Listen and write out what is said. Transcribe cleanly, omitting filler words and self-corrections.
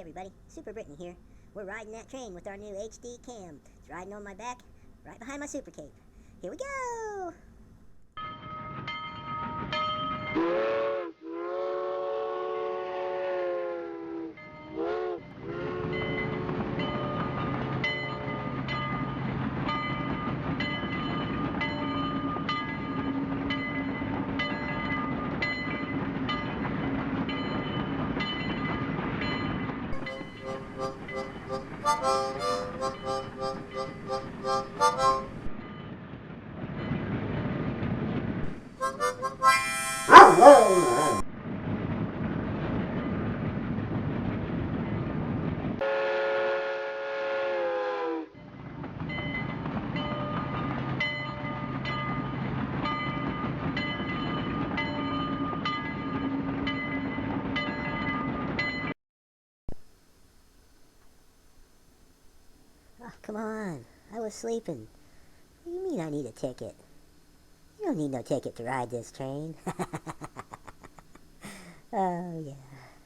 everybody, Super Britney here. We're riding that train with our new HD cam. It's riding on my back, right behind my super cape. Here we go! Oh, come on. I was sleeping. What do you mean I need a ticket? You don't need no ticket to ride this train. Oh, yeah.